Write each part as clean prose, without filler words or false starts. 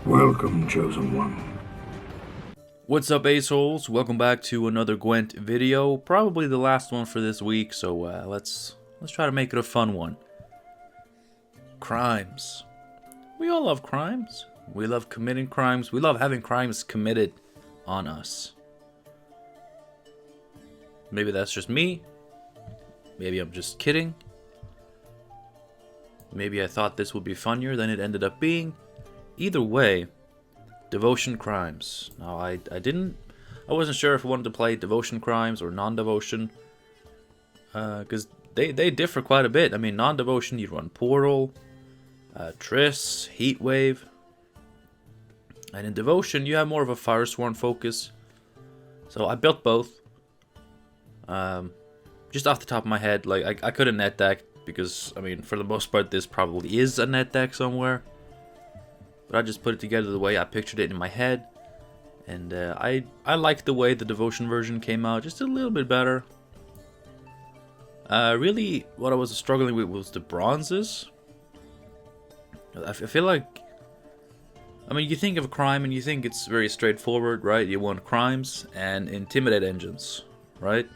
Welcome, Chosen One. What's up, assholes? Welcome back to another GWENT video. Probably the last one for this week, so let's try to make it a fun one. Crimes. We all love crimes. We love committing crimes. We love having crimes committed on us. Maybe that's just me. Maybe I'm just kidding. Maybe I thought this would be funnier than it ended up being. Either way, devotion crimes. Now, I wasn't sure if I wanted to play devotion crimes or non-devotion, because they differ quite a bit. I mean, non-devotion, you run Portal, Triss, Heatwave, and in devotion, you have more of a Firesworn focus. So I built both. Just off the top of my head, like I could have net decked, because I mean, for the most part, this probably is a net deck somewhere. But I just put it together the way I pictured it in my head. And I liked the way the devotion version came out, just a little bit better. Really, what I was struggling with was the bronzes. I feel like, I mean, you think of a crime and you think it's very straightforward, right? You want crimes and intimidate engines, right?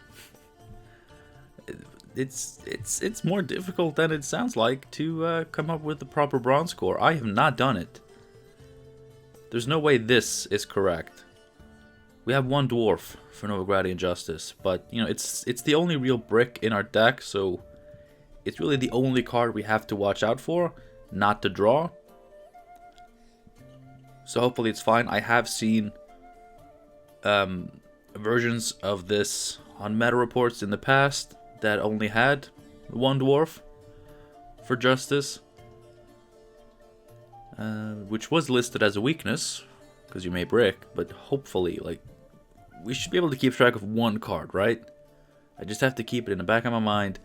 It's more difficult than it sounds like to come up with the proper bronze score. I have not done it. There's no way this is correct. We have one dwarf for Novigradian Justice, but you know, it's the only real brick in our deck, so it's really the only card we have to watch out for, not to draw. So hopefully it's fine. I have seen versions of this on meta reports in the past that only had one dwarf for Justice. Which was listed as a weakness, because you may brick, but hopefully, like, we should be able to keep track of one card, right? I just have to keep it in the back of my mind.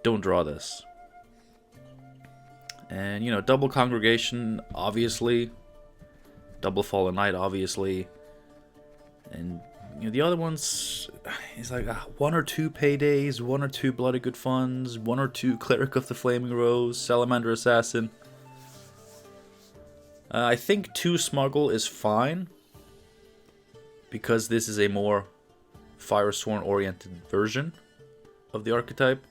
Don't draw this. And, you know, double Congregation, obviously. Double Fallen Knight, obviously. And, you know, the other ones, it's like one or two Paydays, one or two Bloody Good Funds, one or two Cleric of the Flaming Rose, Salamander Assassin. I think 2 Smuggle is fine, because this is a more Firesworn oriented version of the archetype.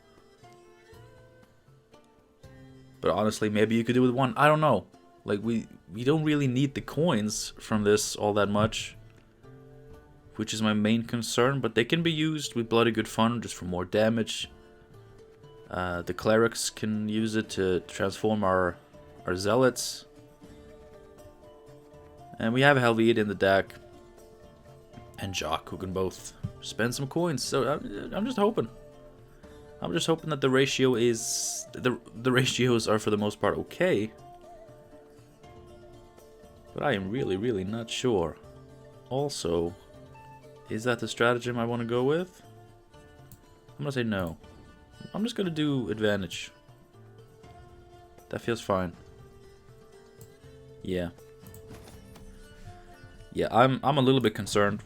But honestly, maybe you could do with 1. I don't know. Like, we don't really need the coins from this all that much, which is my main concern, but they can be used with Bloody Good Fun just for more damage. The Clerics can use it to transform our Zealots. And we have Helviet in the deck, and Jock, who can both spend some coins. So I'm just hoping. I'm just hoping that the ratio is the ratios are for the most part okay. But I am really not sure. Also, is that the stratagem I want to go with? I'm gonna say no. I'm just gonna do advantage. That feels fine. Yeah. Yeah, I'm a little bit concerned.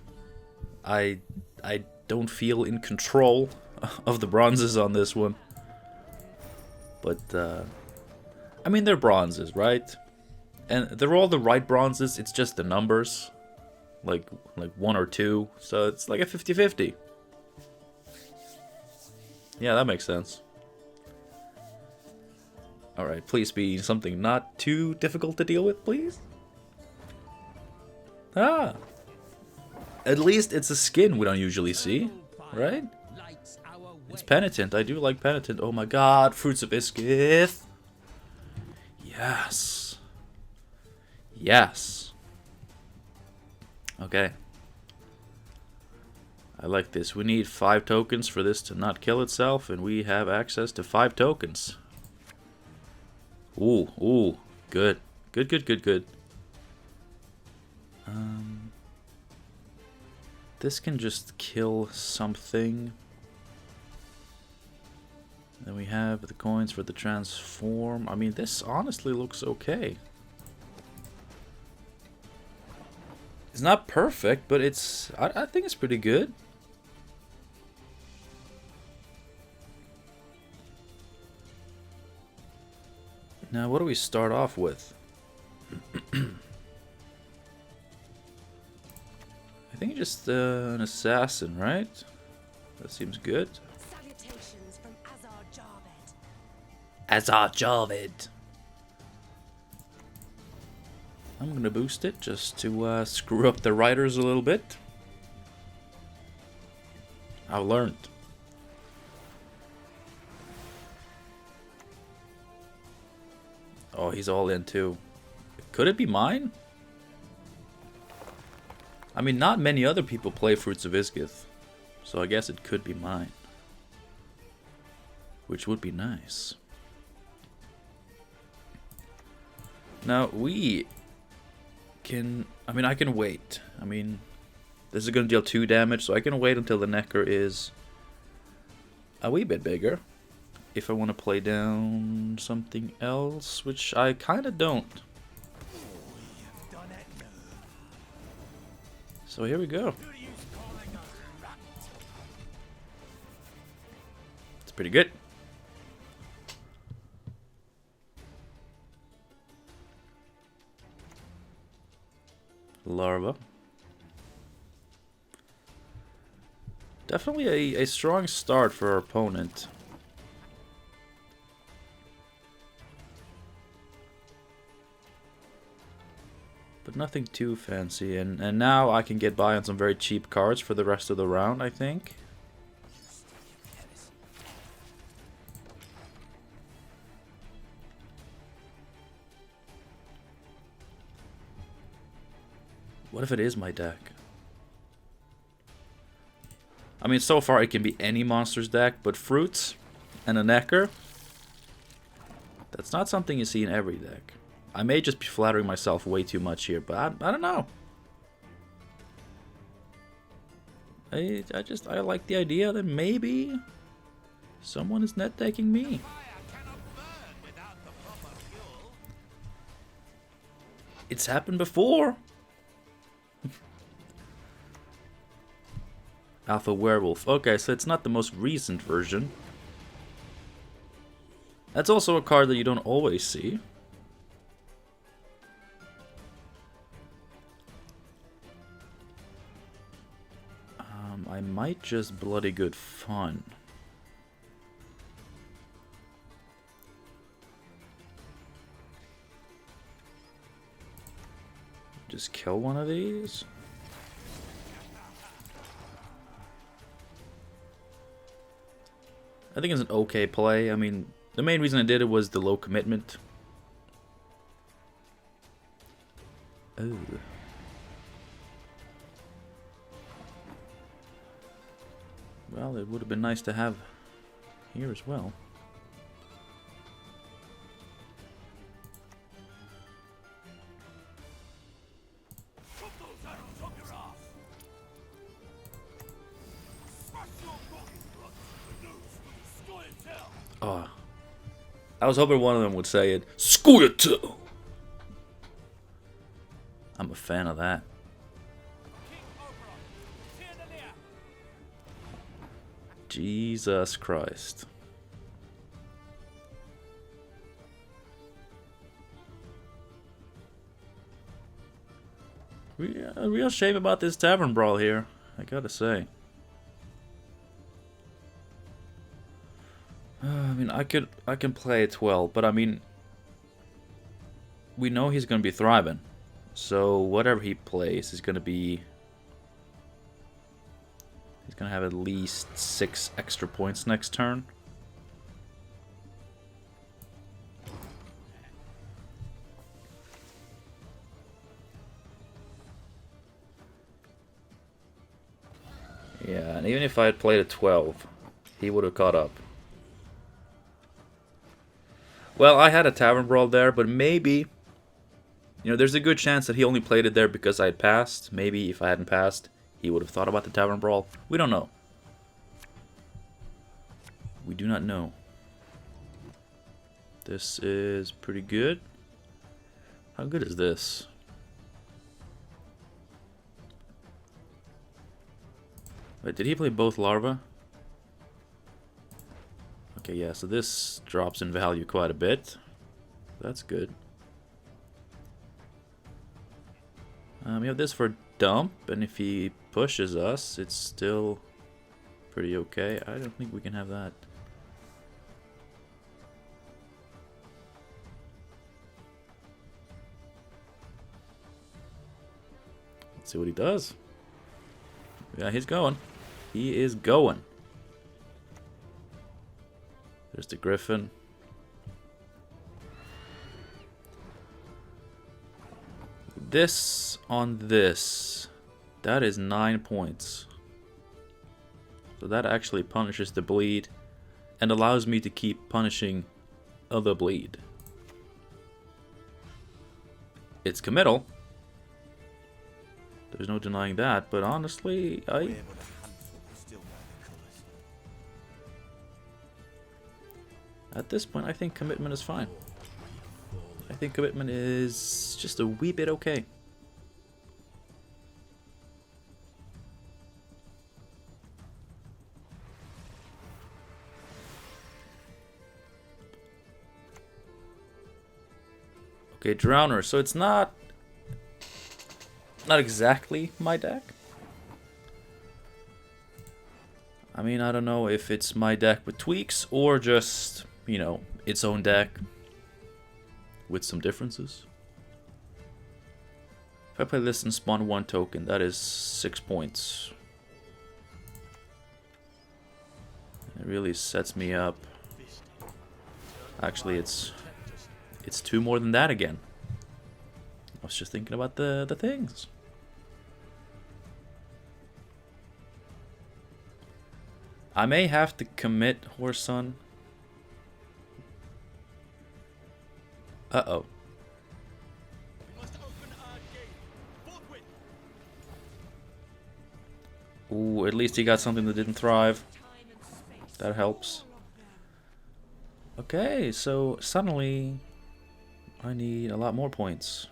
I don't feel in control of the bronzes on this one. But I mean, they're bronzes, right? And they're all the right bronzes, it's just the numbers. Like 1 or 2, so it's like a 50-50. Yeah, that makes sense. Alright, please be something not too difficult to deal with, please. Ah! At least it's a skin we don't usually see, right? It's Penitent. I do like Penitent. Oh my god, Fruits of Iskith. Yes. Yes. Okay. I like this. We need 5 tokens for this to not kill itself, and we have access to 5 tokens. Ooh, ooh. Good. Good. This can just kill something. Then we have the coins for the transform. I mean, this honestly looks okay. It's not perfect, but it's I think it's pretty good. Now, what do we start off with? I think just an assassin, right? That seems good. Salutations from Azar Javed. I'm gonna boost it just to screw up the riders a little bit. I've learned. Oh, he's all in too. Could it be mine? I mean, not many other people play Fruits of Isgith, so I guess it could be mine. Which would be nice. Now, we can... I mean, I can wait. I mean, this is going to deal 2 damage, so I can wait until the Necker is a wee bit bigger. If I want to play down something else, which I kind of don't. So here we go. It's pretty good. Larva. Definitely a strong start for our opponent. But nothing too fancy, and now I can get by on some very cheap cards for the rest of the round, I think. What if it is my deck? I mean, so far it can be any monster's deck, but Fruits and a Necker, that's not something you see in every deck. I may just be flattering myself way too much here, but I don't know. I like the idea that maybe someone is net decking me. It's happened before. Alpha Werewolf. Okay, so it's not the most recent version. That's also a card that you don't always see. I might just bloody good fun. Just kill one of these. I think it's an okay play. I mean, the main reason I did it was the low commitment. Oh. Well, it would have been nice to have here as well. Oh, I was hoping one of them would say it. Squirtle! I'm a fan of that. Jesus Christ. A real shame about this tavern brawl here, I gotta say. I mean, I can play it well, but I mean, we know he's gonna be thriving, so whatever he plays is gonna be. He's gonna have at least 6 extra points next turn. Yeah, and even if I had played a 12, he would have caught up. Well, I had a Tavern Brawl there, but maybe... You know, there's a good chance that he only played it there because I had passed. Maybe if I hadn't passed, he would have thought about the Tavern Brawl. We don't know. We do not know. This is pretty good. How good is this? Wait, did he play both Larva? Okay, yeah, so this drops in value quite a bit. That's good. We have this for dump, and if he pushes us, it's still pretty okay. I don't think we can have that. Let's see what he does. Yeah, he's going. He is going. There's the Griffin. This on this. That is 9 points. So that actually punishes the bleed and allows me to keep punishing other bleed. It's committal. There's no denying that, but honestly, at this point, I think commitment is fine. I think commitment is just a wee bit okay. Okay, Drowner. So it's not exactly my deck. I mean, I don't know if it's my deck with tweaks or just, you know, its own deck with some differences. If I play this and spawn 1 token, that is 6 points. It really sets me up. Actually, it's 2 more than that again. I was just thinking about the things. I may have to commit Horse Sun. Uh-oh. Ooh, at least he got something that didn't thrive. That helps. Okay, so suddenly I need a lot more points.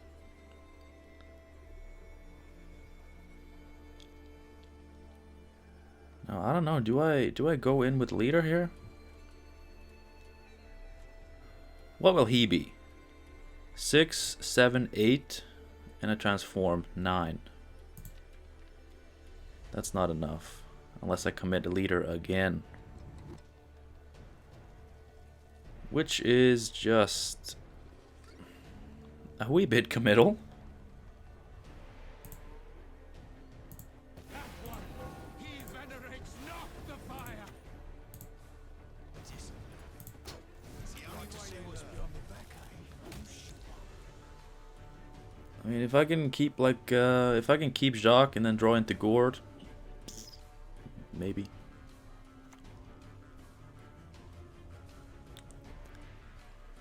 Now, I don't know, do I go in with leader here? What will he be? 6, 7, 8, and a transform 9. That's not enough. Unless I commit the leader again. Which is just a wee bit committal. I mean, if I can keep if I can keep Jacques and then draw into Gord, maybe.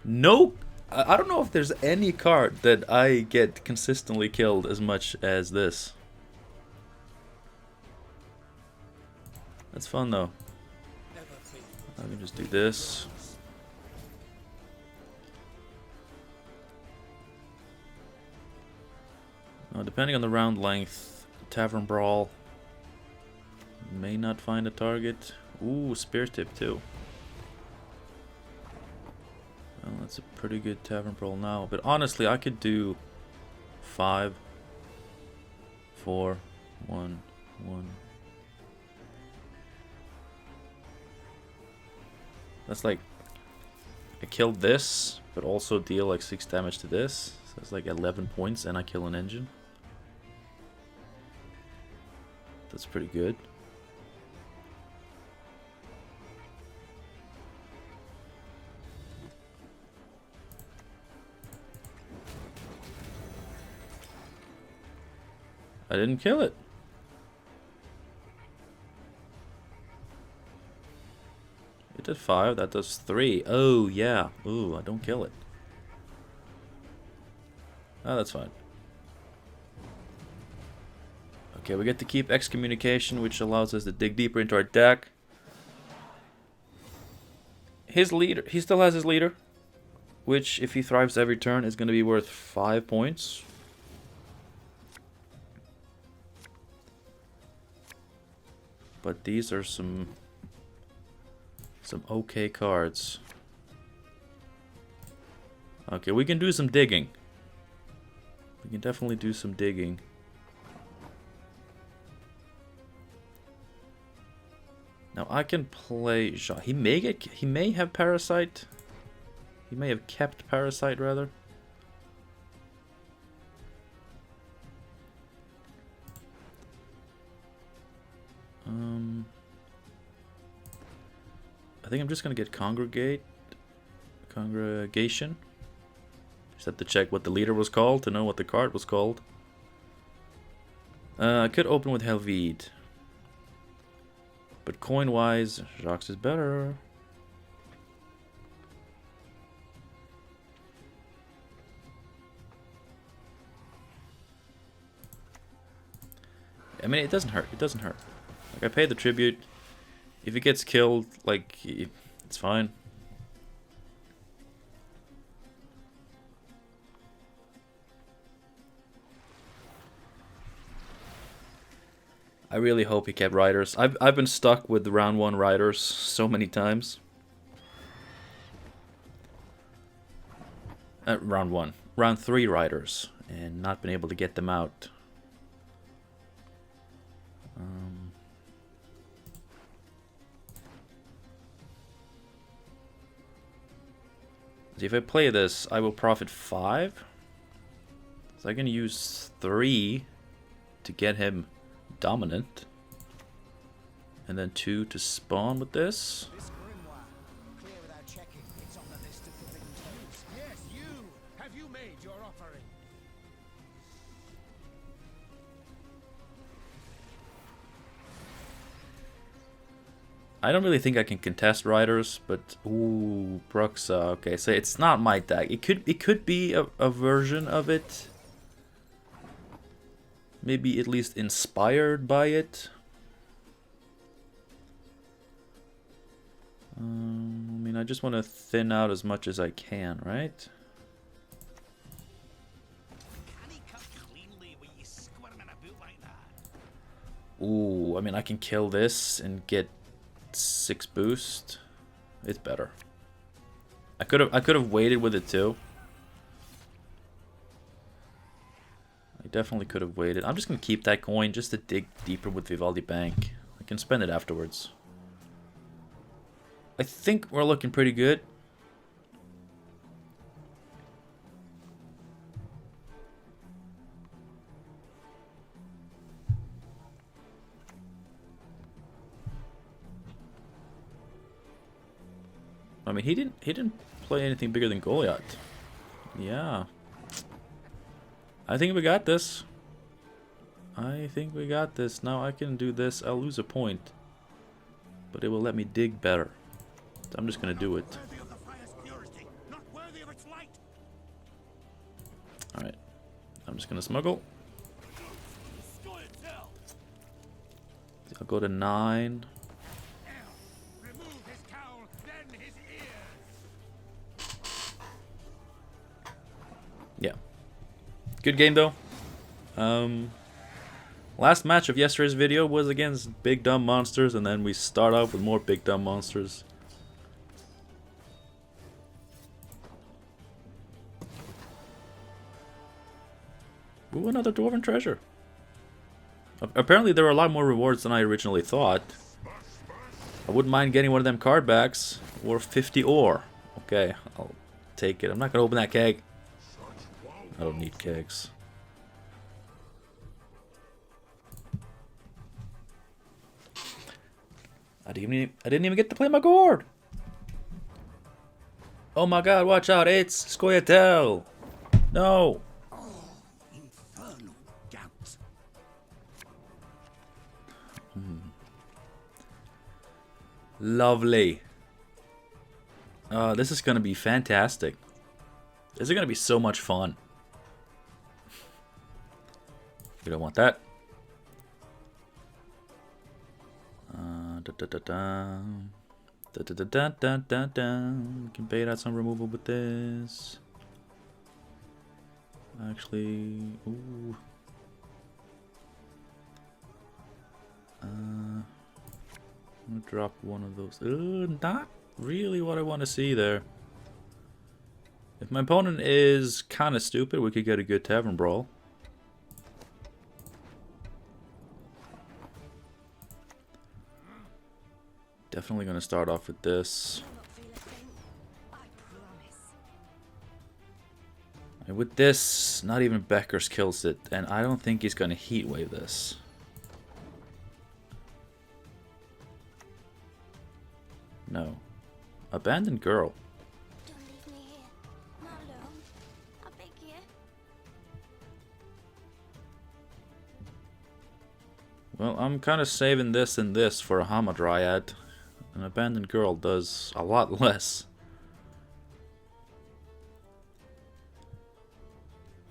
No, I don't know if there's any card that I get consistently killed as much as this. That's fun though. I can just do this. Now, depending on the round length, Tavern Brawl may not find a target. Ooh, Spear Tip too. Well, that's a pretty good Tavern Brawl now. But honestly, I could do 5, 4, 1, 1. That's like, I killed this, but also deal like 6 damage to this. So that's like 11 points, and I kill an engine. That's pretty good. I didn't kill it. It did 5, that does 3. Oh, yeah. Ooh, I don't kill it. Oh, that's fine. Okay, we get to keep Excommunication, which allows us to dig deeper into our deck. His leader, he still has his leader, which, if he thrives every turn, is going to be worth 5 points. But these are some okay cards. Okay, we can do some digging. We can definitely do some digging. I can play Jean. He may have Parasite. He may have kept Parasite rather. I think I'm just gonna get Congregation. Just have to check what the leader was called to know what the card was called. I could open with Helvide. But coin-wise, Jacques is better. I mean, it doesn't hurt. It doesn't hurt. Like, I paid the tribute. If he gets killed, like, it's fine. I really hope he kept Riders. I've been stuck with the round 1 Riders so many times. Round 1. Round 3 Riders. And not been able to get them out. If I play this, I will profit 5. So I can use 3 to get him dominant. And then 2 to spawn with this. Yes, you! Have you made your offering? I don't really think I can contest Riders, but ooh, Bruxa. Okay, so it's not my deck. It could be a version of it. Maybe at least inspired by it. I mean, I just want to thin out as much as I can, right? Ooh, I mean, I can kill this and get 6 boost. It's better. I could have waited with it too. I definitely could have waited. I'm just gonna keep that coin just to dig deeper with Vivaldi Bank. I can spend it afterwards. I think we're looking pretty good. I mean, he didn't play anything bigger than Goliath. Yeah. I think we got this. I think we got this. Now I can do this. I'll lose a point. But it will let me dig better. So I'm just gonna do it. Alright. I'm just gonna smuggle. I'll go to 9. Yeah. Good game though. Last match of yesterday's video was against Big Dumb Monsters, and then we start off with more Big Dumb Monsters. Ooh, another Dwarven Treasure. Apparently there are a lot more rewards than I originally thought. I wouldn't mind getting one of them card backs, or 50 ore. Okay, I'll take it. I'm not gonna open that keg. I don't need kegs. I didn't even get to play my gourd. Oh my god, watch out, it's Scoia'tael. No. Infernal gout. Lovely. This is gonna be fantastic. This is gonna be so much fun. We don't want that. We can bait out some removal with this. Actually, ooh. I'm gonna drop one of those. Not really what I want to see there. If my opponent is kind of stupid, we could get a good Tavern Brawl. Definitely gonna start off with this. You'll not feel a thing. I promise. And with this, not even Becker's kills it, and I don't think he's gonna heat wave this. No. Abandoned girl. Don't leave me here. Not alone. I beg you. Well, I'm kind of saving this and this for a Hamadryad. An abandoned girl does a lot less.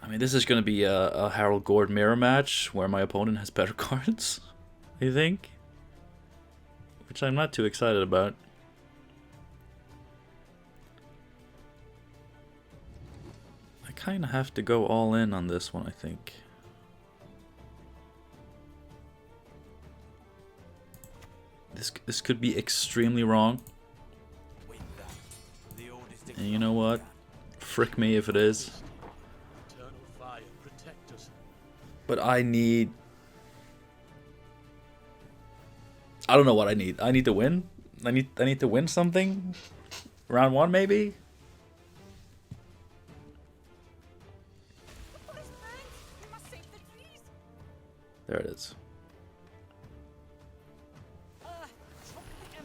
I mean, this is going to be a Harold Gord mirror match where my opponent has better cards, I think. Which I'm not too excited about. I kind of have to go all in on this one, I think. This could be extremely wrong. And you know what? Frick me if it is. But I need... I don't know what I need. I need to win? I need to win something? Round 1 maybe? There it is.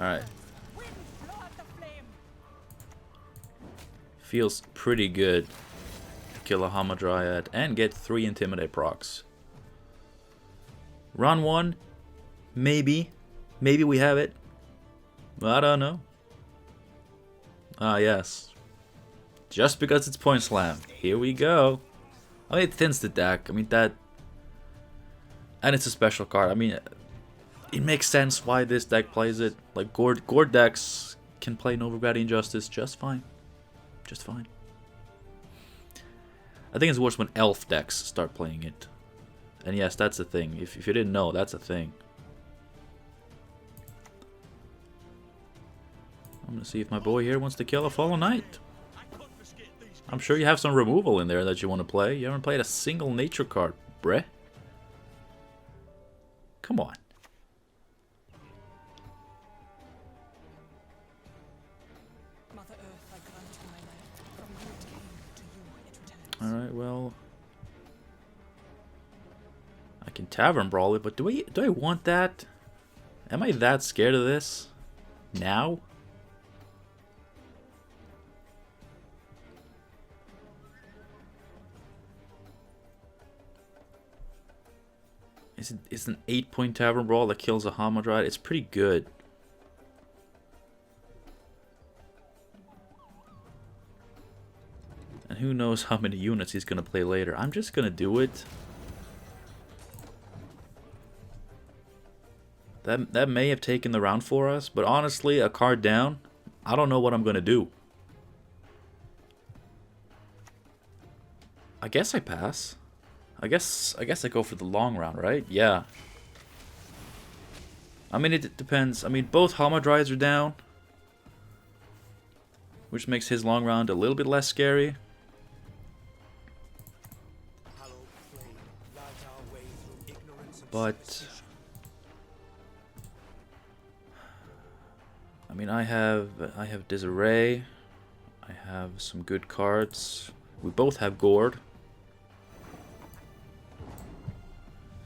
Alright. Feels pretty good to kill a Hamadryad and get 3 Intimidate procs. Round 1, maybe. Maybe we have it. I don't know. Ah, yes. Just because it's Point Slam. Here we go. I mean, it thins the deck. I mean, that... And it's a special card. I mean, it makes sense why this deck plays it. Like, Gord decks can play Nova Guardian Justice just fine. Just fine. I think it's worse when Elf decks start playing it. And yes, that's a thing. If you didn't know, that's a thing. I'm gonna see if my boy here wants to kill a Fallen Knight. I'm sure you have some removal in there that you want to play. You haven't played a single nature card, bruh. Come on. Mother Earth, I grant you my life. From you it came, to you it returns. Alright, well... I can Tavern Brawl it, but do I want that? Am I that scared of this? Now? It's an 8-point Tavern Brawl that kills a Hamadryad. It's pretty good. And who knows how many units he's going to play later. I'm just going to do it. That may have taken the round for us, but honestly, a card down, I don't know what I'm going to do. I guess I pass. I guess I go for the long round, right? Yeah. I mean, it depends. I mean, both Hamadryads are down, which makes his long round a little bit less scary. But I mean, I have Disarray. I have some good cards. We both have Gord.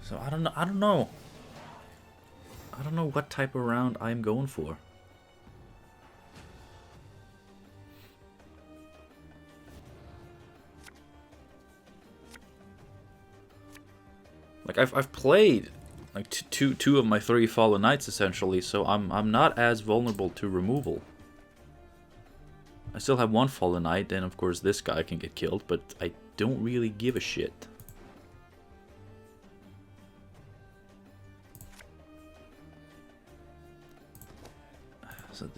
So I don't know. I don't know what type of round I'm going for. Like I've played like two of my 3 Fallen Knights essentially, so I'm not as vulnerable to removal. I still have 1 Fallen Knight, and of course this guy can get killed, but I don't really give a shit. So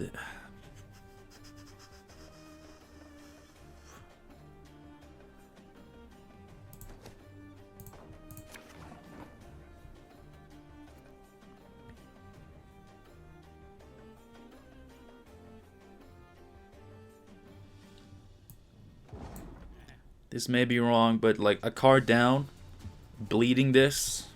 this may be wrong, but like a card down, bleeding this.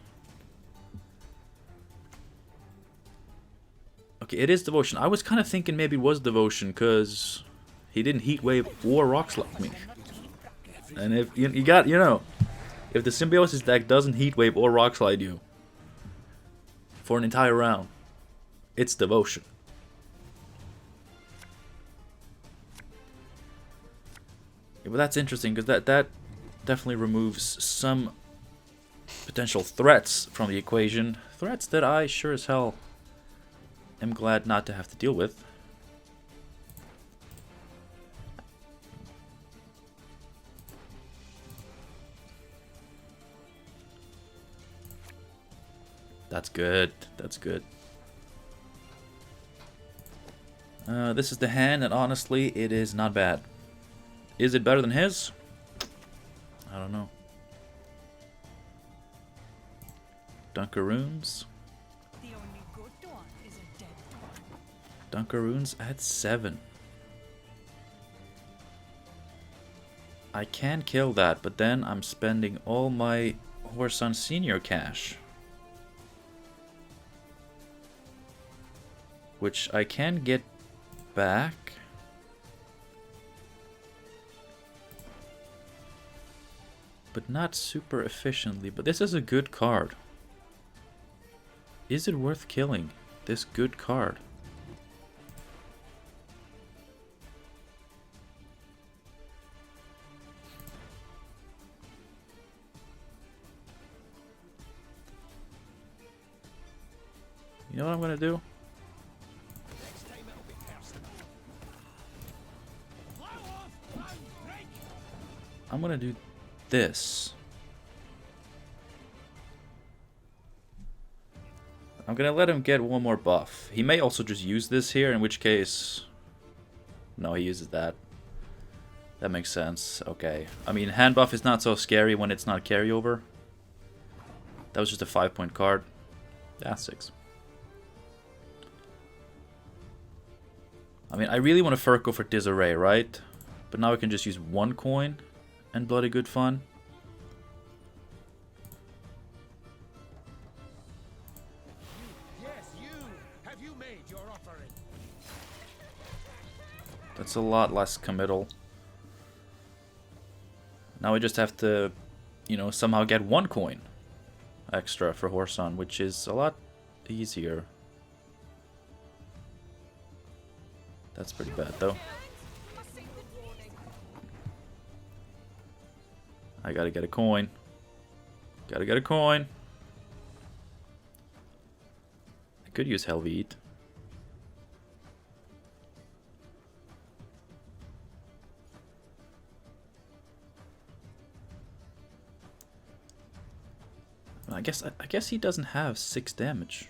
Okay, it is devotion. I was kind of thinking maybe it was devotion because he didn't heat wave or rock slide me. And if you got, if the symbiosis deck doesn't heat wave or rock slide you for an entire round, it's devotion. Yeah, but that's interesting because that definitely removes some potential threats from the equation. Threats that I sure as hell am glad not to have to deal with. That's good. That's good. This is the hand, and honestly, it is not bad. Is it better than his? I don't know. Dunkaroons. The only good one is a dead one. Dunkaroons at 7. I can kill that, but then I'm spending all my Horson Senior cash. Which I can get back. But not super efficiently. But this is a good card. Is it worth killing this good card? You know what I'm gonna do? Next time it'll be personal. Blow off and break. I'm gonna do this. I'm gonna let him get one more buff. He may also just use this here, in which case... No, he uses that. That makes sense. Okay. I mean, hand buff is not so scary when it's not carryover. That was just a 5-point card. Yeah, 6. I mean, I really want to Furco for Disarray, right? But now I can just use 1 coin and bloody good fun. Yes, you. Have you made your offering? That's a lot less committal. Now we just have to, somehow get 1 coin extra for Horson, which is a lot easier. That's pretty bad, though. I gotta get a coin. Gotta get a coin. I could use Helveet. I guess he doesn't have 6 damage.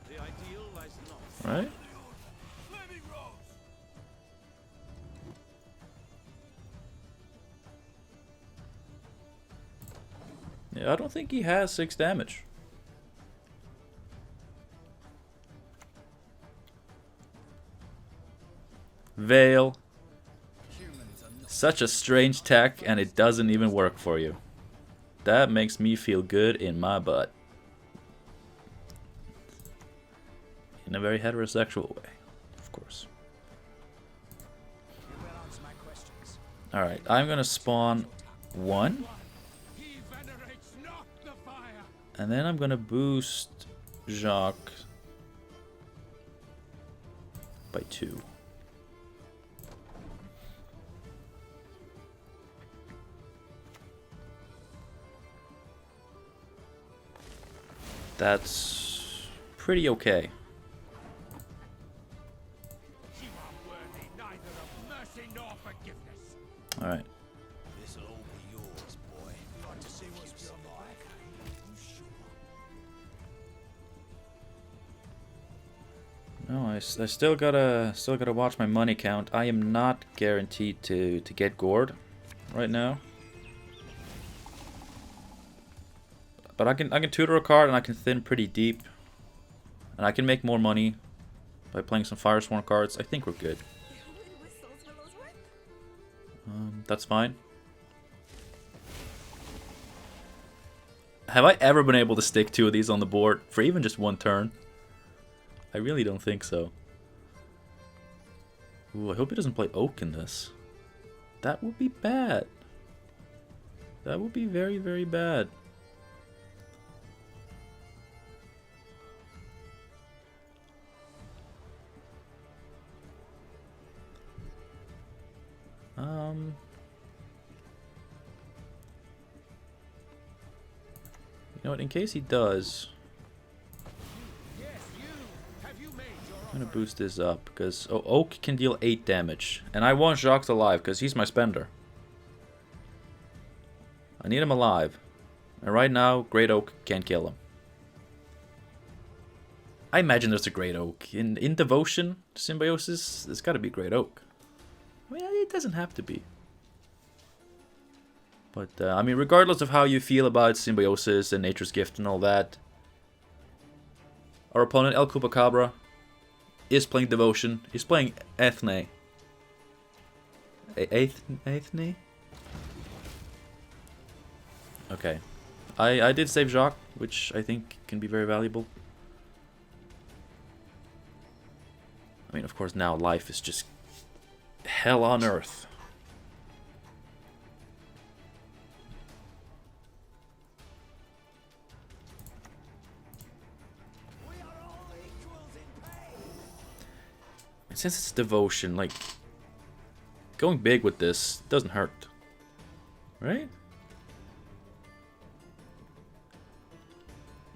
The ideal lies not. Right? Yeah, I don't think he has 6 damage. Veil. Such a strange tech, and it doesn't even work for you. That makes me feel good in my butt. In a very heterosexual way, of course. You will answer my questions. Alright, I'm gonna spawn 1. He venerates not the fire. And then I'm gonna boost Jacques by 2. That's pretty okay. You are worthy neither of mercy nor forgiveness. Alright. This'll all be yours, boy. Like to see what's you survive. You sure? No, I still gotta watch my money count. I am not guaranteed to get gored right now. But I can tutor a card and I can thin pretty deep. And I can make more money by playing some Firesworn cards. I think we're good. That's fine. Have I ever been able to stick 2 of these on the board for even just 1 turn? I really don't think so. Ooh, I hope he doesn't play Oak in this. That would be bad. That would be very, very bad. You know what, in case he does, I'm gonna boost this up, because Oak can deal 8 damage. And I want Jacques alive, because he's my spender. I need him alive. And right now, Great Oak can't kill him. I imagine there's a Great Oak. In Devotion, Symbiosis, there's gotta be Great Oak. I mean, it doesn't have to be. But, I mean, regardless of how you feel about Symbiosis and Nature's Gift and all that, our opponent, El Chupacabra, is playing Devotion. He's playing Ethne. Ethne? Okay. I did save Jacques, which I think can be very valuable. I mean, of course, now life is just hell on earth. And since it's Devotion, like, going big with this doesn't hurt. Right?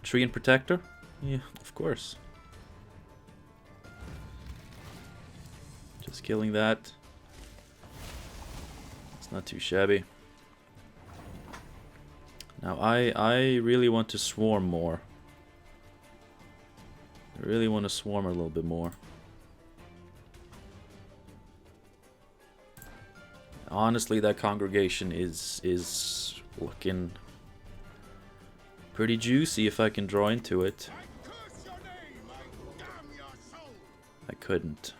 Tree and Protector? Yeah, of course. Just killing that. It's not too shabby. Now I really want to swarm more. I really want to swarm a little bit more. Honestly, that congregation is looking pretty juicy if I can draw into it. I couldn't.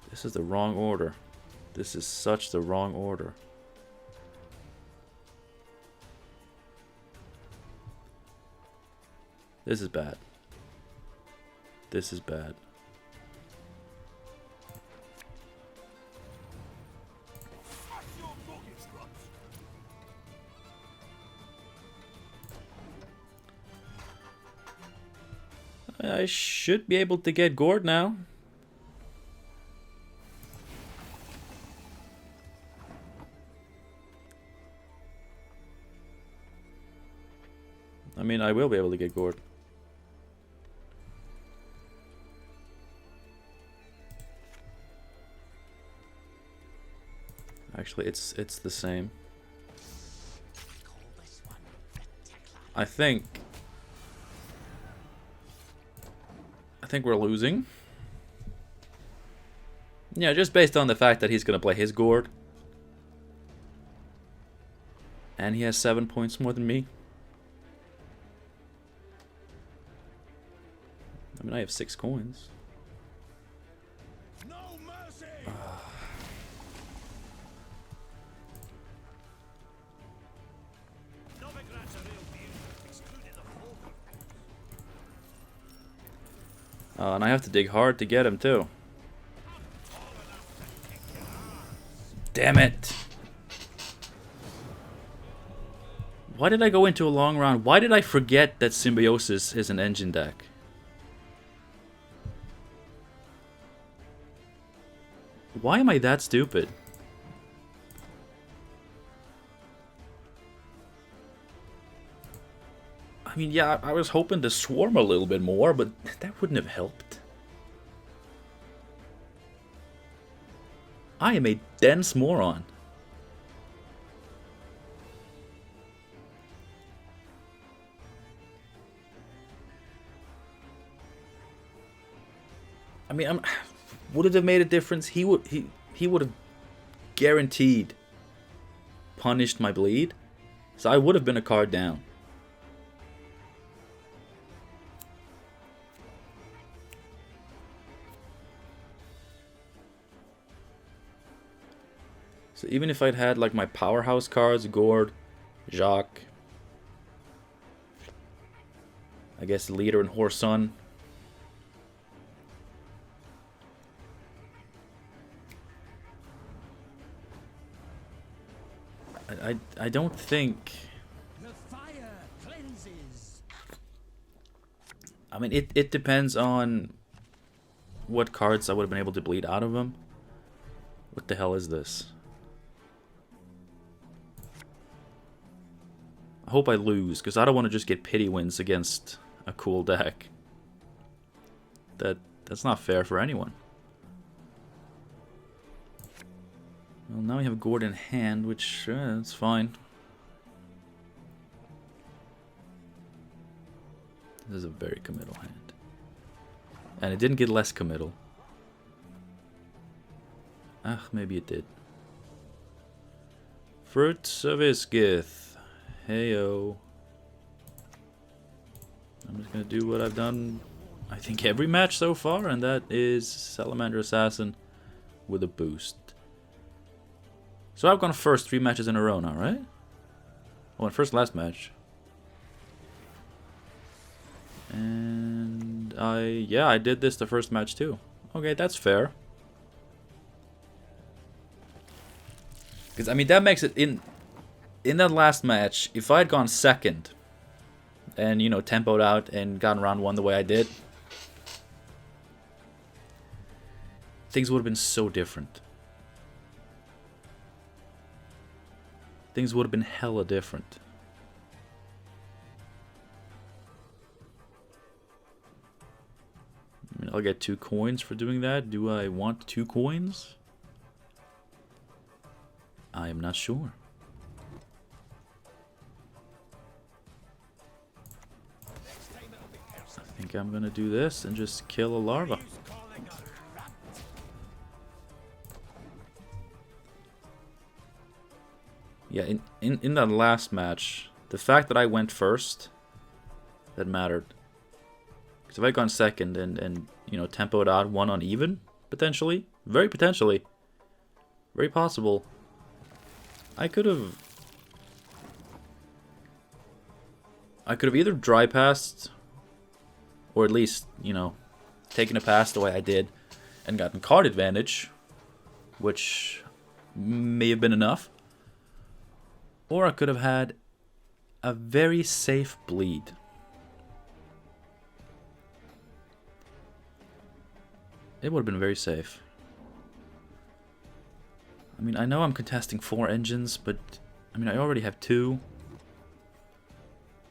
This is the wrong order. This is such the wrong order. This is bad. This is bad. I should be able to get gored now. I mean, I will be able to get gored. Actually, it's the same. I think we're losing. Yeah, just based on the fact that he's gonna play his gourd. And he has 7 points more than me. I mean, I have 6 coins. No mercy. And I have to dig hard to get him too. Damn it! Why did I go into a long round? Why did I forget that Symbiosis is an engine deck? Why am I that stupid? I mean, yeah, I was hoping to swarm a little bit more, but that wouldn't have helped. I am a dense moron. I mean, would it have made a difference? He would have guaranteed punished my bleed, so I would have been a card down. So even if I'd had like my powerhouse cards, Gord, Jacques, I guess Leader and Horsun. I don't think. The fire cleanses. I mean, it depends on what cards I would have been able to bleed out of them. What the hell is this? I hope I lose, because I don't want to just get pity wins against a cool deck. That's not fair for anyone. Well, now we have Gord in hand, which, that's fine. This is a very committal hand. And it didn't get less committal. Ah, maybe it did. Fruits of Iskith. Heyo. I'm just gonna do what I've done, I think, every match so far, and that is Salamander Assassin with a boost. So I've gone first 3 matches in a row now, right? Oh, and first last match. And I did this the first match too. Okay, that's fair. Because, I mean, that makes it, in that last match, if I had gone second, and, you know, tempoed out and gotten round 1 the way I did, things would have been so different. Things would have been hella different. I mean, I'll get 2 coins for doing that. Do I want 2 coins? I am not sure. I think I'm gonna do this and just kill a larva. Yeah, in that last match, the fact that I went first, that mattered. Because if I'd gone second and you know, tempoed out 1 uneven, potentially, very potentially, very possible, I could have either dry passed, or at least, you know, taken a pass the way I did, and gotten card advantage, which may have been enough. Or I could have had a very safe bleed. It would have been very safe. I mean, I know I'm contesting 4 engines, but I mean, I already have 2.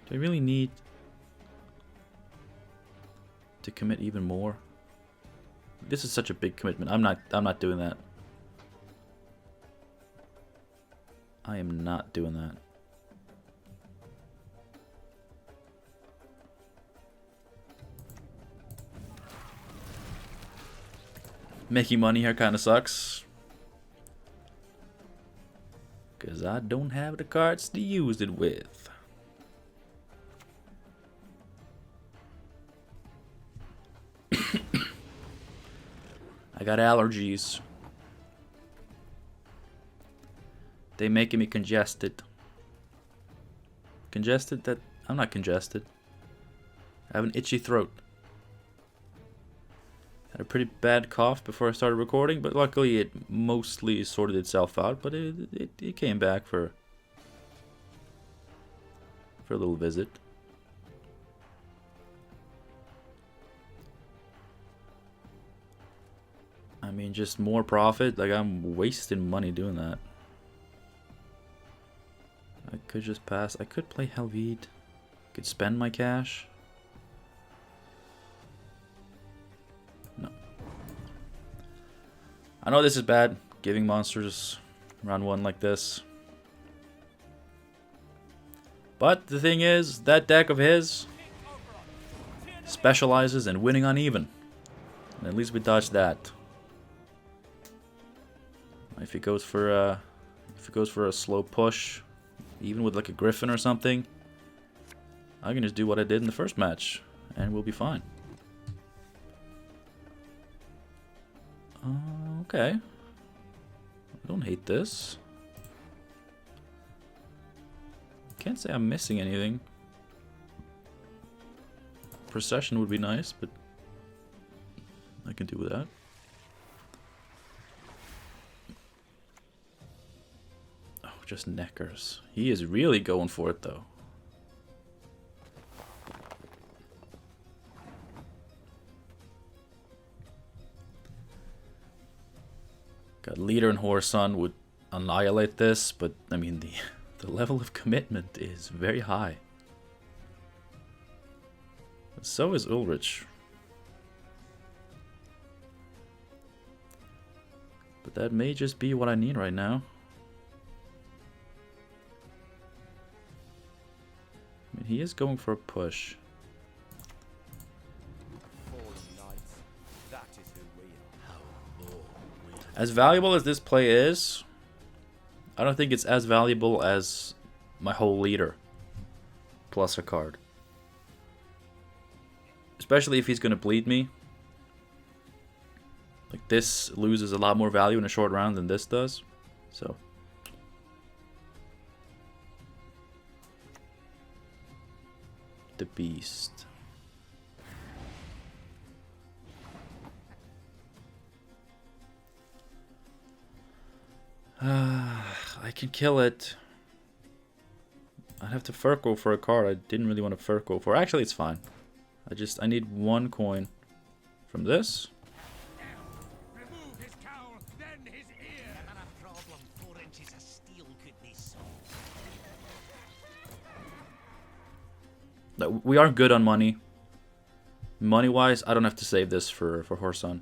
Do I really need to commit even more? This is such a big commitment. I'm not doing that. I am not doing that. Making money here kind of sucks. Because I don't have the cards to use it with. I got allergies. They making me congested. Congested? That I'm not congested. I have an itchy throat. Had a pretty bad cough before I started recording, but luckily it mostly sorted itself out. But it came back for a little visit. I mean, just more profit. Like, I'm wasting money doing that. I could just pass. I could play Helvete. Could spend my cash. No. I know this is bad, giving monsters round 1 like this. But the thing is, that deck of his specializes in winning uneven. And at least we dodged that. If he goes for a slow push, even with like a Griffin or something, I can just do what I did in the first match, and we'll be fine. Okay. I don't hate this. can't say I'm missing anything. Procession would be nice, but I can do with that. Oh, just neckers. He is really going for it, though. Got leader and Horson would annihilate this, but I mean the level of commitment is very high. So is Ulrich. But that may just be what I need right now. I mean, he is going for a push. As valuable as this play is, I don't think it's as valuable as my whole leader plus a card. Especially if he's going to bleed me. Like, this loses a lot more value in a short round than this does. So. The Beast. I can kill it. I'd have to Furco for a card I didn't really want to Furco for. Actually, it's fine. I need one coin from this. Remove his cowl, then his ear. Not a problem. 4 inches of steel could be solved. We are good on money. Money-wise, I don't have to save this for Horson.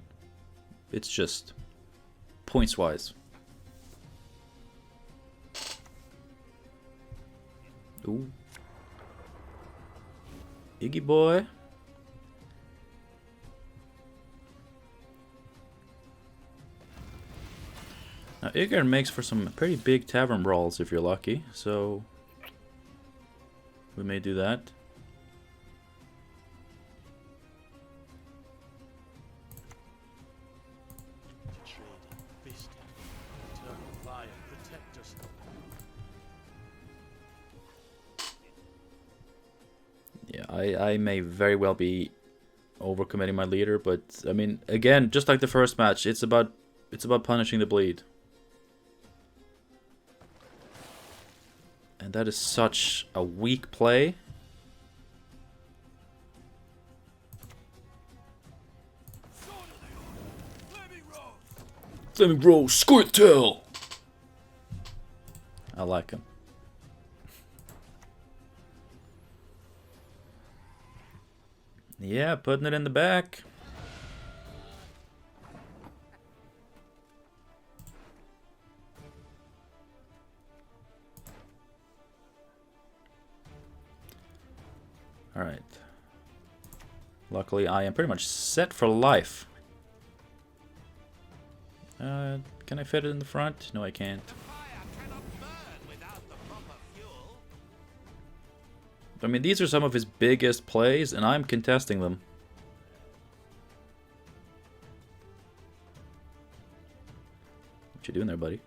It's just points-wise. Ooh. Iggy boy. Now, Igor makes for some pretty big tavern brawls if you're lucky, so we may do that. Yeah, I may very well be overcommitting my leader, but I mean, again, just like the first match, it's about punishing the bleed. And that is such a weak play. Let me roll, squirt tail. I like him. Yeah, putting it in the back. Alright. Luckily, I am pretty much set for life. Can I fit it in the front? No, I can't. I mean, these are some of his biggest plays, and I'm contesting them. What you doing there, buddy?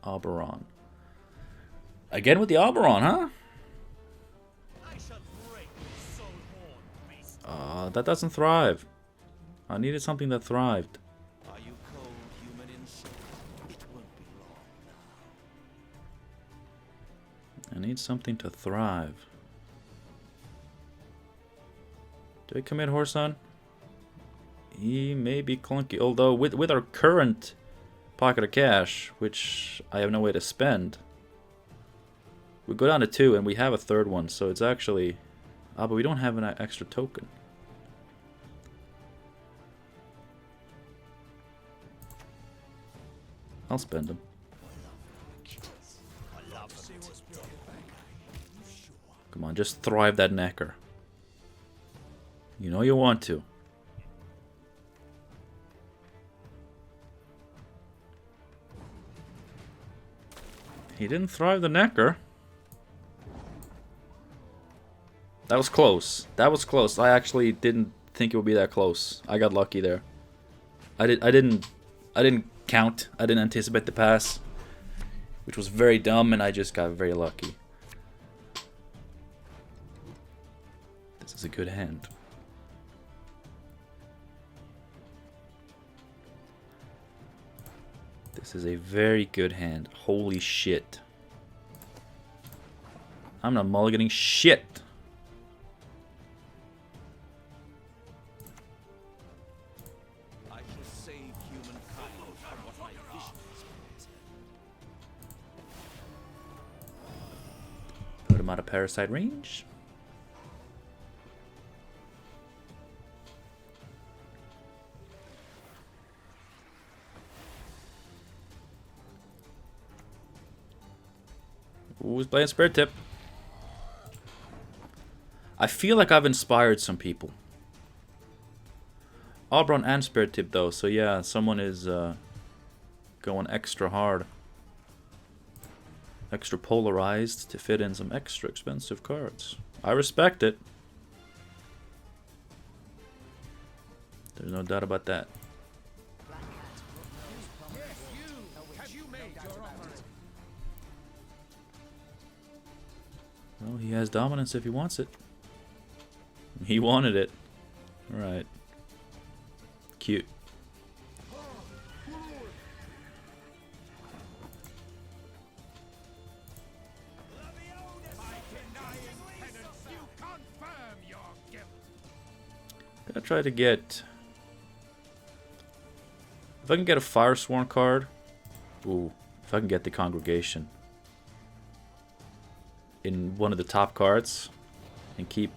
Oberon. Again with the Oberon, huh? That doesn't thrive. I needed something that thrived. Are you cold, human insect? It won't be long now. I need something to thrive. Do I commit Horson? He may be clunky, although with our current pocket of cash, which I have no way to spend, we go down to 2 and we have a third one, so it's actually... but we don't have an extra token. I'll spend them. Come on, just thrive that necker. You know you want to. He didn't thrive the necker. That was close. That was close. I actually didn't think it would be that close. I got lucky there. I didn't count. I didn't anticipate the pass. which was very dumb, and I just got very lucky. This is a good hand. This is a very good hand. Holy shit. I'm not mulliganing shit. I shall save humankind from what my vision is. Put him out of parasite range. Who's playing Spirit Tip? I feel like I've inspired some people. Auburn and Spirit Tip though, so yeah, someone is going extra hard. Extra polarized to fit in some extra expensive cards. I respect it. There's no doubt about that. Well, he has dominance if he wants it. He wanted it. Alright. Cute. Gonna try to get... If I can get a Firesworn card... Ooh, if I can get the Congregation in one of the top cards and keep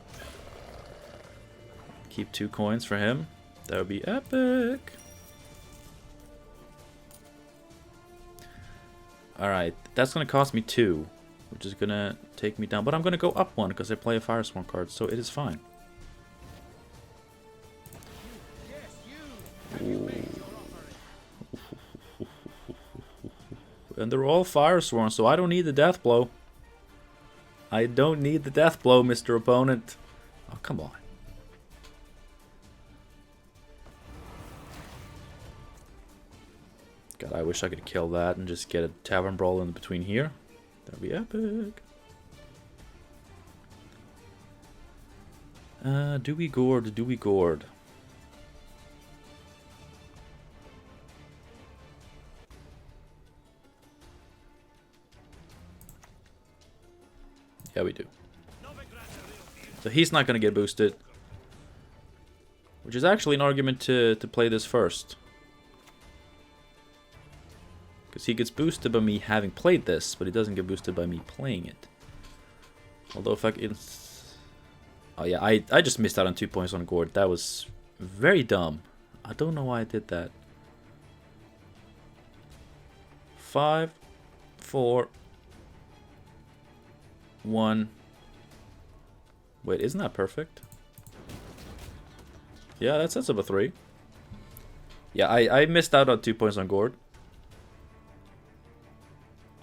2 coins for him, that would be epic. Alright, that's gonna cost me 2, which is gonna take me down, but I'm gonna go up 1 because I play a Firesworn card, so it is fine. Ooh. And they're all Firesworn, so I don't need the Death Blow. I don't need the Death Blow, Mr. Opponent. Oh, come on. God, I wish I could kill that and just get a Tavern Brawl in between here. That'd be epic. Do we gourd? Do we gourd? Yeah, we do. So he's not going to get boosted. Which is actually an argument to play this first. Because he gets boosted by me having played this, but he doesn't get boosted by me playing it. Although if I can... Oh yeah, I just missed out on 2 points on Gourd. That was very dumb. I don't know why I did that. 5, 4... 1. Wait, isn't that perfect? Yeah, that sets up a 3. Yeah, I missed out on 2 points on Gourd.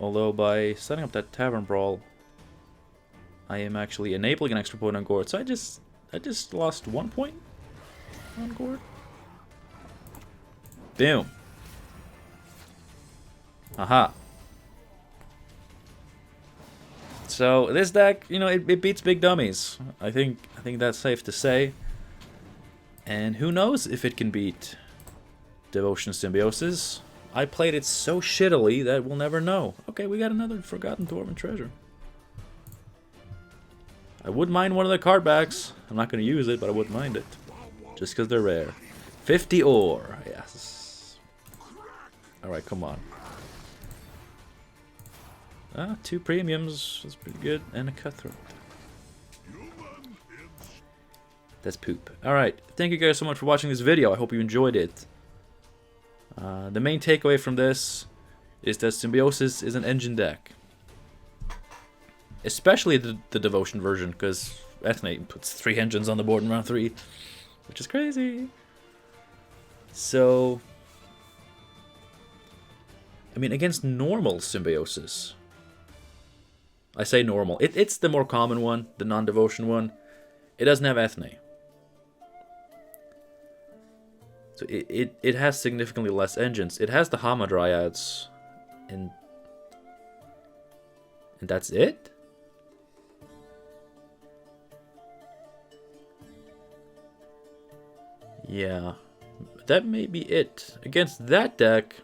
Although by setting up that Tavern Brawl, I am actually enabling an extra point on Gourd. So I just lost 1 point on Gourd. Boom. Aha. So this deck, you know, it beats Big Dummies. I think that's safe to say. And who knows if it can beat Devotion Symbiosis. I played it so shittily that we'll never know. Okay, we got another Forgotten Dwarven Treasure. I wouldn't mind one of the card backs. I'm not going to use it, but I wouldn't mind it. Just because they're rare. 50 ore. Yes. Alright, come on. 2 premiums. That's pretty good. And a Cutthroat. That's poop. Alright, thank you guys so much for watching this video. I hope you enjoyed it. The main takeaway from this is that Symbiosis is an engine deck. Especially the Devotion version, because Ethne puts 3 engines on the board in round 3, which is crazy. So, I mean, against normal Symbiosis, I say normal, it's the more common one, the non-Devotion one, it doesn't have Ethne. So it has significantly less engines. It has the Hamadryads, and And that's it? Yeah, that may be it. Against that deck,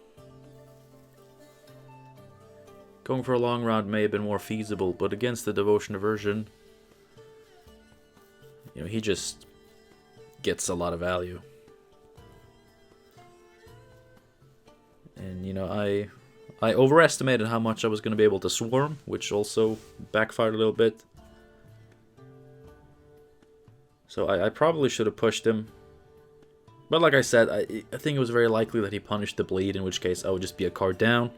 going for a long round may have been more feasible, but against the Devotion Aversion, you know, he just gets a lot of value. And, you know, I overestimated how much I was going to be able to swarm, which also backfired a little bit. So I probably should have pushed him. But like I said, I think it was very likely that he punished the bleed, in which case I would just be a card down.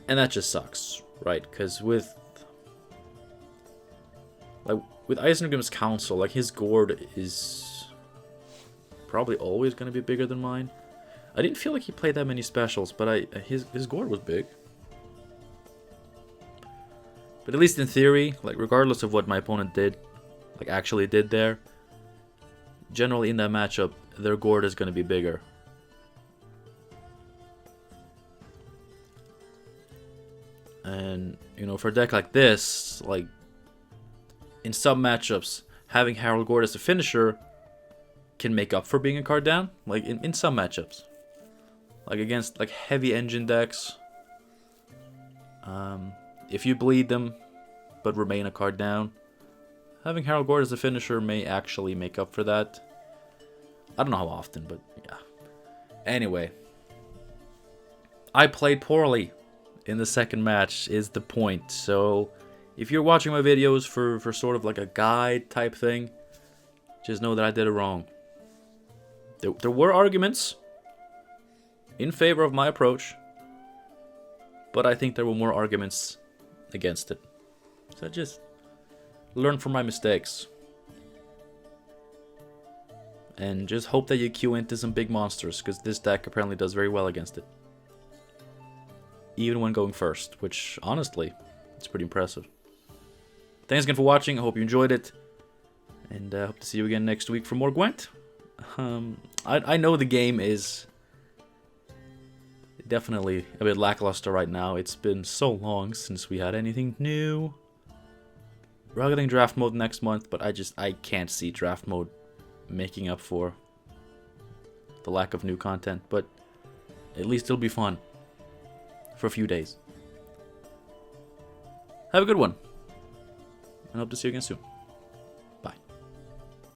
And that just sucks, right? Because with Isengrim's Council, like, his gourd is probably always going to be bigger than mine. I didn't feel like he played that many specials, but his gourd was big. But at least in theory, like, regardless of what my opponent did, like, actually did there, generally in that matchup, their gourd is going to be bigger. And, you know, for a deck like this, like, in some matchups, having Harald Gourd as a finisher can make up for being a card down. Like, in some matchups. Like, against, like, heavy engine decks, if you bleed them, but remain a card down, having Harald Gourd as a finisher may actually make up for that. I don't know how often, but yeah. Anyway, I played poorly in the second match is the point. So if you're watching my videos for sort of like a guide type thing, just know that I did it wrong. There were arguments in favor of my approach, but I think there were more arguments against it. So just learn from my mistakes. And just hope that you queue into some big monsters, because this deck apparently does very well against it. Even when going first, which, honestly, it's pretty impressive. Thanks again for watching, I hope you enjoyed it. And I hope to see you again next week for more Gwent. I know the game is definitely a bit lackluster right now. It's been so long since we had anything new. We're getting draft mode next month, but I can't see draft mode making up for the lack of new content. But at least it'll be fun for a few days. Have a good one, and hope to see you again soon.